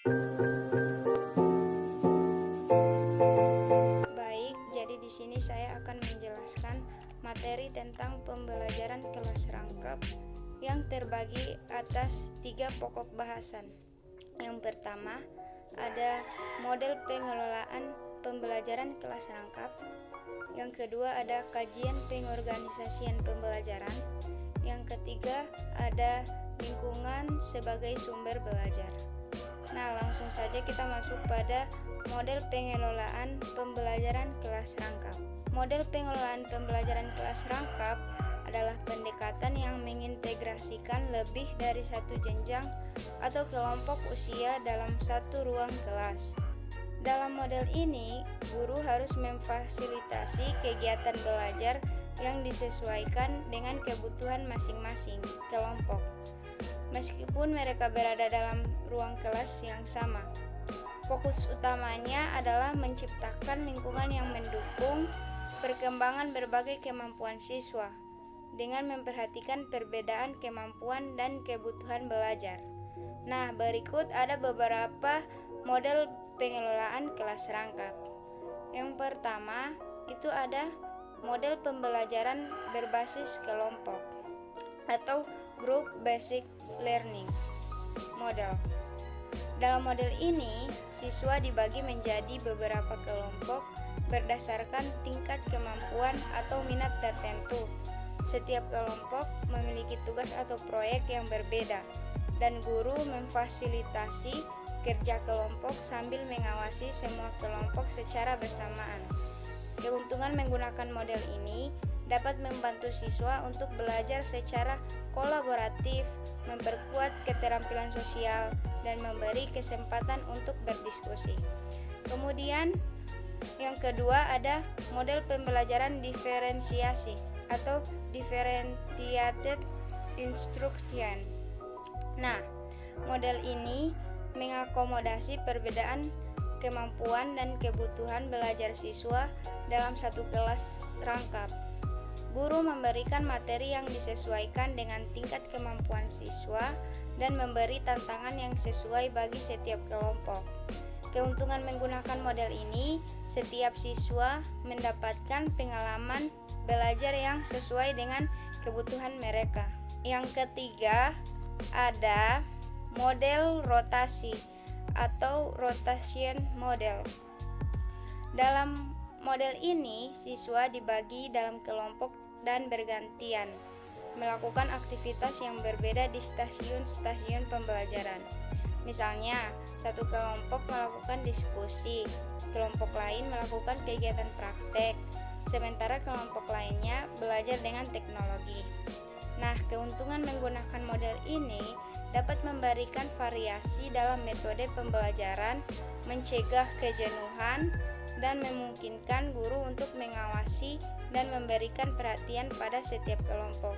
Baik, jadi di sini saya akan menjelaskan materi tentang pembelajaran kelas rangkap yang terbagi atas 3 pokok bahasan. Yang pertama, ada model pengelolaan pembelajaran kelas rangkap. Yang kedua, ada kajian pengorganisasian pembelajaran. Yang ketiga, ada lingkungan sebagai sumber belajar. Nah, langsung saja kita masuk pada model pengelolaan pembelajaran kelas rangkap. Model pengelolaan pembelajaran kelas rangkap adalah pendekatan yang mengintegrasikan lebih dari satu jenjang atau kelompok usia dalam satu ruang kelas. Dalam model ini, guru harus memfasilitasi kegiatan belajar yang disesuaikan dengan kebutuhan masing-masing kelompok, meskipun mereka berada dalam ruang kelas yang sama. Fokus utamanya adalah menciptakan lingkungan yang mendukung perkembangan berbagai kemampuan siswa dengan memperhatikan perbedaan kemampuan dan kebutuhan belajar. Nah, berikut ada beberapa model pengelolaan kelas rangkap. Yang pertama, itu ada model pembelajaran berbasis kelompok atau Group Based Learning Model. Dalam model ini, siswa dibagi menjadi beberapa kelompok berdasarkan tingkat kemampuan atau minat tertentu. Setiap kelompok memiliki tugas atau proyek yang berbeda, dan guru memfasilitasi kerja kelompok sambil mengawasi semua kelompok secara bersamaan. Keuntungan menggunakan model ini dapat membantu siswa untuk belajar secara kolaboratif, memperkuat keterampilan sosial, dan memberi kesempatan untuk berdiskusi. Kemudian, yang kedua ada model pembelajaran diferensiasi atau differentiated instruction. Nah, model ini mengakomodasi perbedaan kemampuan dan kebutuhan belajar siswa dalam satu kelas rangkap. Guru memberikan materi yang disesuaikan dengan tingkat kemampuan siswa dan memberi tantangan yang sesuai bagi setiap kelompok. Keuntungan menggunakan model ini, setiap siswa mendapatkan pengalaman belajar yang sesuai dengan kebutuhan mereka. Yang ketiga, ada model rotasi atau rotation model. Dalam model ini, siswa dibagi dalam kelompok dan bergantian melakukan aktivitas yang berbeda di stasiun-stasiun pembelajaran. Misalnya, satu kelompok melakukan diskusi, kelompok lain melakukan kegiatan praktek, sementara kelompok lainnya belajar dengan teknologi. Nah, keuntungan menggunakan model ini dapat memberikan variasi dalam metode pembelajaran, mencegah kejenuhan, dan memungkinkan guru untuk mengawasi dan memberikan perhatian pada setiap kelompok.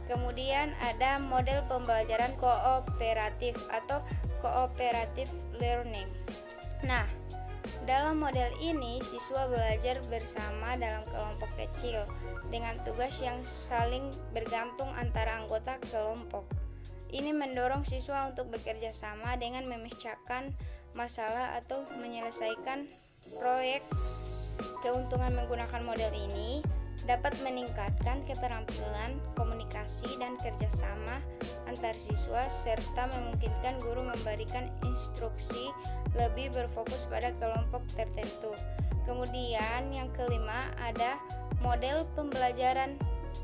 Kemudian ada model pembelajaran kooperatif atau cooperative learning. Nah, dalam model ini siswa belajar bersama dalam kelompok kecil dengan tugas yang saling bergantung antara anggota kelompok. Ini mendorong siswa untuk bekerja sama dengan memecahkan masalah atau menyelesaikan proyek. Keuntungan menggunakan model ini dapat meningkatkan keterampilan komunikasi dan kerjasama antar siswa serta memungkinkan guru memberikan instruksi lebih berfokus pada kelompok tertentu. Kemudian yang kelima ada model pembelajaran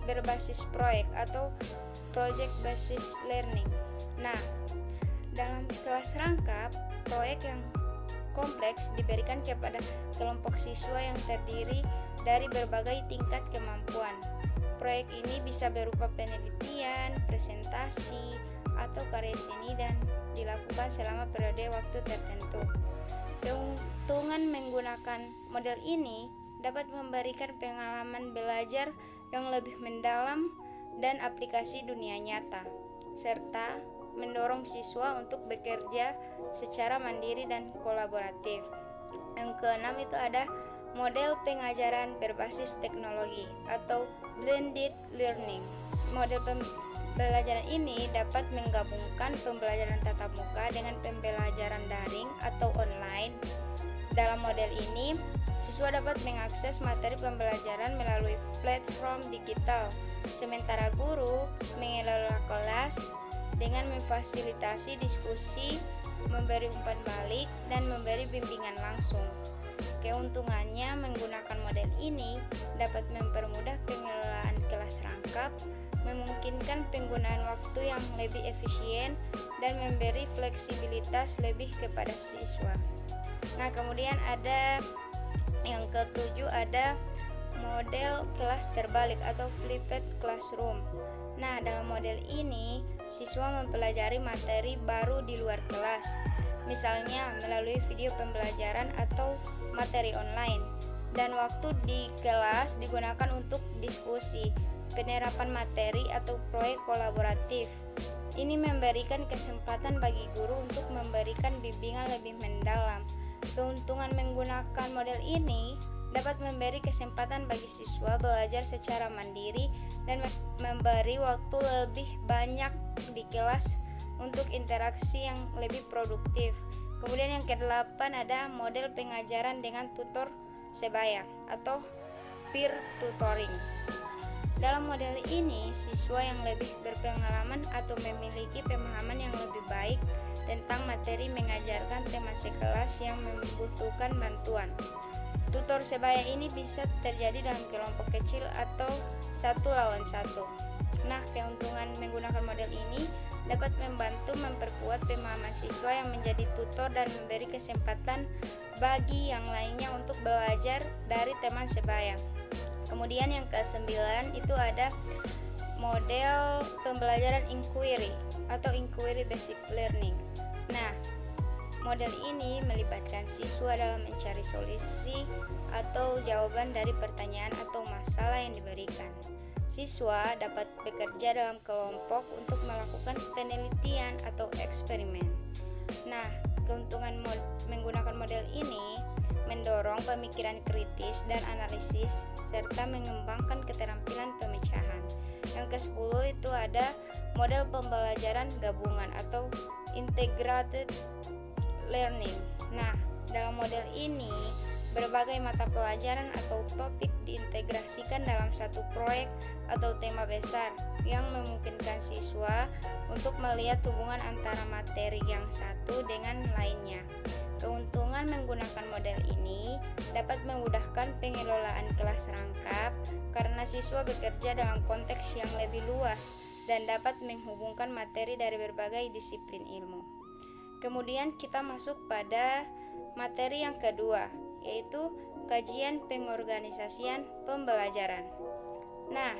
berbasis proyek atau project based learning. Nah, dalam kelas rangkap, proyek yang kompleks diberikan kepada kelompok siswa yang terdiri dari berbagai tingkat kemampuan. Proyek ini bisa berupa penelitian, presentasi, atau karya seni dan dilakukan selama periode waktu tertentu. Keuntungan menggunakan model ini dapat memberikan pengalaman belajar yang lebih mendalam dan aplikasi dunia nyata, serta mendorong siswa untuk bekerja secara mandiri dan kolaboratif. Yang keenam itu ada model pengajaran berbasis teknologi atau blended learning. Model pembelajaran ini dapat menggabungkan pembelajaran tatap muka dengan pembelajaran daring model ini, siswa dapat mengakses materi pembelajaran melalui platform digital, sementara guru mengelola kelas dengan memfasilitasi diskusi, memberi umpan balik, dan memberi bimbingan langsung. Keuntungannya menggunakan model ini dapat mempermudah pengelolaan kelas rangkap, memungkinkan penggunaan waktu yang lebih efisien, dan memberi fleksibilitas lebih kepada siswa. Nah, kemudian ada yang ketujuh, ada model kelas terbalik atau flipped classroom. Nah, dalam model ini siswa mempelajari materi baru di luar kelas, misalnya melalui video pembelajaran atau materi online, dan waktu di kelas digunakan untuk diskusi, penerapan materi atau proyek kolaboratif. Ini memberikan kesempatan bagi guru untuk memberikan bimbingan lebih mendalam. Keuntungan menggunakan model ini dapat memberi kesempatan bagi siswa belajar secara mandiri dan memberi waktu lebih banyak di kelas untuk interaksi yang lebih produktif. Kemudian yang ke-8 ada model pengajaran dengan tutor sebaya atau peer tutoring. Dalam model ini, siswa yang lebih berpengalaman atau memiliki pemahaman yang lebih baik tentang materi mengajarkan teman sekelas yang membutuhkan bantuan. Tutor sebaya ini bisa terjadi dalam kelompok kecil atau 1 lawan 1. Nah, keuntungan menggunakan model ini dapat membantu memperkuat pemahaman siswa yang menjadi tutor dan memberi kesempatan bagi yang lainnya untuk belajar dari teman sebaya. Kemudian yang ke-9 itu ada model pembelajaran inquiry atau inquiry basic learning. Nah, model ini melibatkan siswa dalam mencari solusi atau jawaban dari pertanyaan atau masalah yang diberikan. Siswa dapat bekerja dalam kelompok untuk melakukan penelitian atau eksperimen. Nah, keuntungan menggunakan model ini mendorong pemikiran kritis dan analisis serta mengembangkan keterampilan pemecahan. Yang ke-10 itu ada model pembelajaran gabungan atau integrated learning. Nah, dalam model ini berbagai mata pelajaran atau topik diintegrasikan dalam satu proyek atau tema besar yang memungkinkan siswa untuk melihat hubungan antara materi yang satu dengan lainnya. Keuntungan menggunakan model ini dapat memudahkan pengelolaan kelas rangkap karena siswa bekerja dalam konteks yang lebih luas dan dapat menghubungkan materi dari berbagai disiplin ilmu. Kemudian kita masuk pada materi yang kedua, yaitu kajian pengorganisasian pembelajaran. Nah,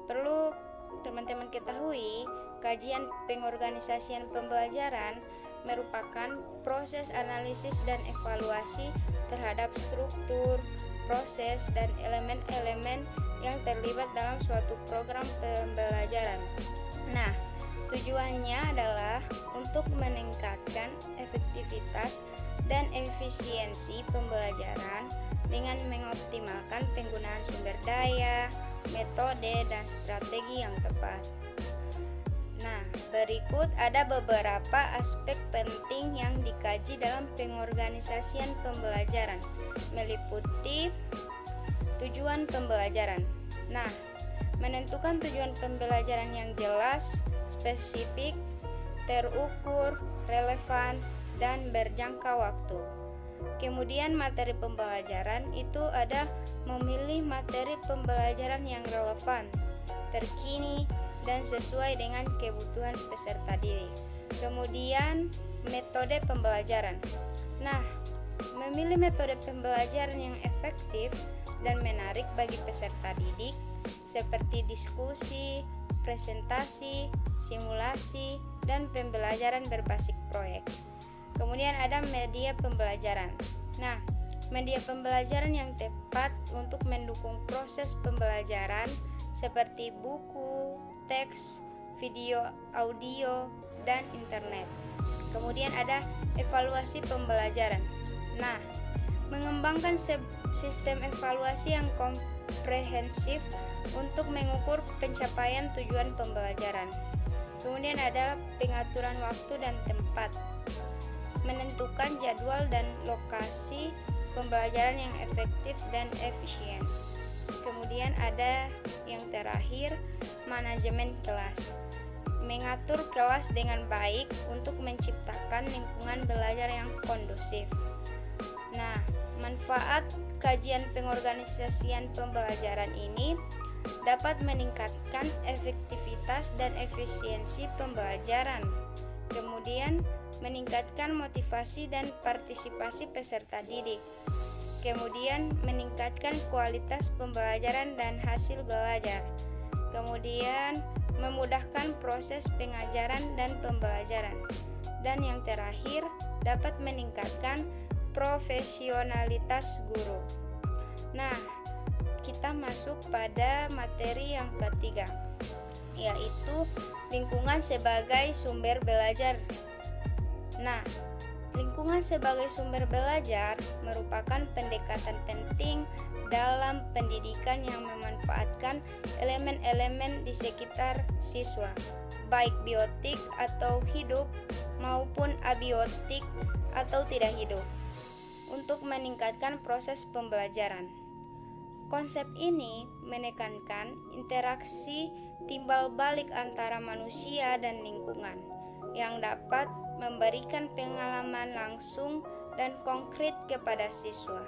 perlu teman-teman ketahui, kajian pengorganisasian pembelajaran merupakan proses analisis dan evaluasi terhadap struktur, proses, dan elemen-elemen yang terlibat dalam suatu program pembelajaran. Nah, tujuannya adalah untuk meningkatkan efektivitas dan efisiensi pembelajaran dengan mengoptimalkan penggunaan sumber daya, metode, dan strategi yang tepat. Nah, berikut ada beberapa aspek penting yang dikaji dalam pengorganisasian pembelajaran, meliputi tujuan pembelajaran. Nah, menentukan tujuan pembelajaran yang jelas, spesifik, terukur, relevan, dan berjangka waktu. Kemudian materi pembelajaran itu ada memilih materi pembelajaran yang relevan, terkini, dan sesuai dengan kebutuhan peserta didik. Kemudian metode pembelajaran. Nah, memilih metode pembelajaran yang efektif dan menarik bagi peserta didik seperti diskusi, presentasi, simulasi, dan pembelajaran berbasis proyek. Kemudian ada media pembelajaran. Nah, media pembelajaran yang tepat untuk mendukung proses pembelajaran seperti buku, teks, video, audio, dan internet. Kemudian ada evaluasi pembelajaran. Nah, mengembangkan sistem evaluasi yang komprehensif untuk mengukur pencapaian tujuan pembelajaran. Kemudian adalah pengaturan waktu dan tempat, menentukan jadwal dan lokasi pembelajaran yang efektif dan efisien. Kemudian ada yang terakhir, manajemen kelas. Mengatur kelas dengan baik untuk menciptakan lingkungan belajar yang kondusif. Nah, manfaat kajian pengorganisasian pembelajaran ini dapat meningkatkan efektivitas dan efisiensi pembelajaran. Kemudian, meningkatkan motivasi dan partisipasi peserta didik. Kemudian, meningkatkan kualitas pembelajaran dan hasil belajar. Kemudian, memudahkan proses pengajaran dan pembelajaran. Dan yang terakhir, dapat meningkatkan profesionalitas guru. Nah, kita masuk pada materi yang ketiga, yaitu lingkungan sebagai sumber belajar. Nah, lingkungan sebagai sumber belajar merupakan pendekatan penting dalam pendidikan yang memanfaatkan elemen-elemen di sekitar siswa, baik biotik atau hidup maupun abiotik atau tidak hidup, untuk meningkatkan proses pembelajaran. Konsep ini menekankan interaksi timbal balik antara manusia dan lingkungan yang dapat memberikan pengalaman langsung dan konkret kepada siswa.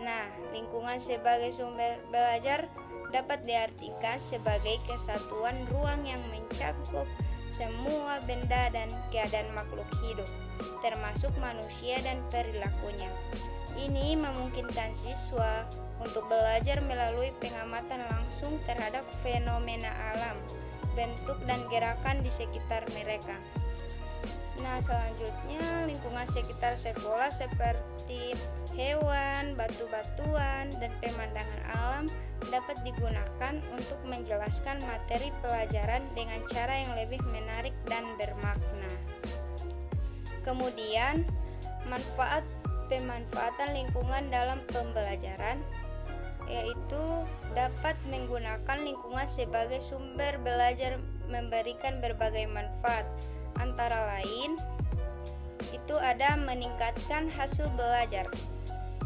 Nah, lingkungan sebagai sumber belajar dapat diartikan sebagai kesatuan ruang yang mencakup semua benda dan keadaan makhluk hidup, termasuk manusia dan perilakunya. Ini memungkinkan siswa untuk belajar melalui pengamatan langsung terhadap fenomena alam, bentuk dan gerakan di sekitar mereka. Nah, selanjutnya lingkungan sekitar sekolah seperti hewan, batu-batuan, dan pemandangan alam dapat digunakan untuk menjelaskan materi pelajaran dengan cara yang lebih menarik dan bermakna. Kemudian, pemanfaatan lingkungan dalam pembelajaran, yaitu dapat menggunakan lingkungan sebagai sumber belajar memberikan berbagai manfaat. Antara lain, itu ada meningkatkan hasil belajar.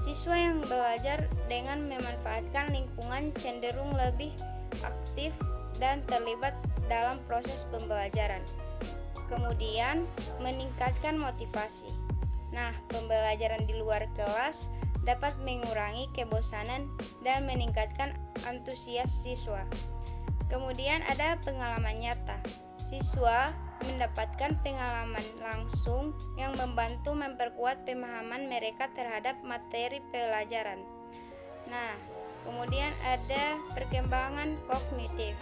Siswa yang belajar dengan memanfaatkan lingkungan cenderung lebih aktif dan terlibat dalam proses pembelajaran. Kemudian, meningkatkan motivasi. Nah, pembelajaran di luar kelas dapat mengurangi kebosanan dan meningkatkan antusias siswa. Kemudian ada pengalaman nyata. Siswa mendapatkan pengalaman langsung yang membantu memperkuat pemahaman mereka terhadap materi pelajaran. Nah, kemudian ada perkembangan kognitif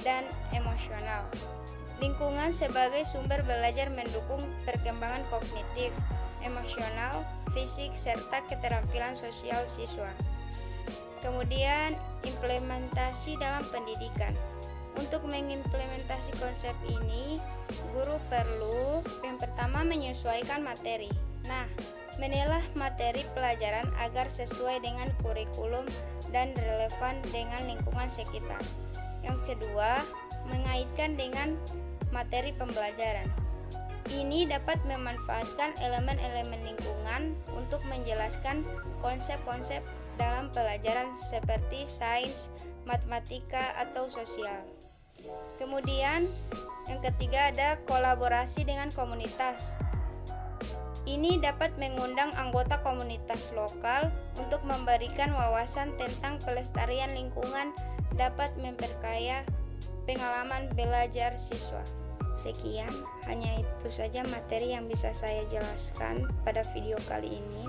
dan emosional. Lingkungan sebagai sumber belajar mendukung perkembangan kognitif, emosional, fisik, serta keterampilan sosial siswa. Kemudian, implementasi dalam pendidikan. Untuk mengimplementasi konsep ini, guru perlu yang pertama menyesuaikan materi. Nah, menilai materi pelajaran agar sesuai dengan kurikulum dan relevan dengan lingkungan sekitar. Yang kedua, mengaitkan dengan materi pembelajaran. Ini dapat memanfaatkan elemen-elemen lingkungan untuk menjelaskan konsep-konsep dalam pelajaran seperti sains, matematika, atau sosial. Kemudian, yang ketiga ada kolaborasi dengan komunitas. Ini dapat mengundang anggota komunitas lokal untuk memberikan wawasan tentang pelestarian lingkungan, dapat memperkaya pengalaman belajar siswa. Sekian, hanya itu saja materi yang bisa saya jelaskan pada video kali ini.